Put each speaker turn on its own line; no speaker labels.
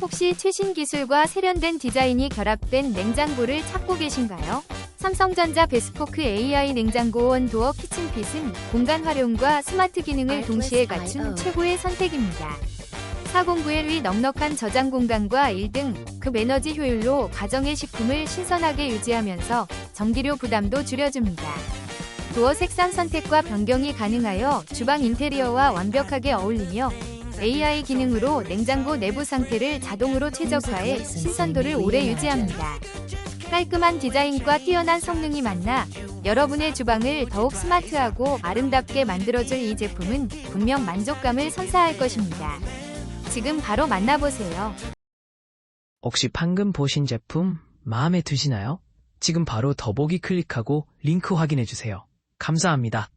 혹시 최신 기술과 세련된 디자인이 결합된 냉장고를 찾고 계신가요? 삼성전자 베스포크 AI 냉장고 원도어 키친핏은 공간 활용과 스마트 기능을 동시에 갖춘 최고의 선택입니다. 409L의 넉넉한 저장 공간과 1등급 에너지 효율로 가정의 식품을 신선하게 유지하면서 전기료 부담도 줄여줍니다. 도어 색상 선택과 변경이 가능하여 주방 인테리어와 완벽하게 어울리며 AI 기능으로 냉장고 내부 상태를 자동으로 최적화해 신선도를 오래 유지합니다. 깔끔한 디자인과 뛰어난 성능이 만나 여러분의 주방을 더욱 스마트하고 아름답게 만들어줄 이 제품은 분명 만족감을 선사할 것입니다. 지금 바로 만나보세요.
혹시 방금 보신 제품 마음에 드시나요? 지금 바로 더보기 클릭하고 링크 확인해주세요. 감사합니다.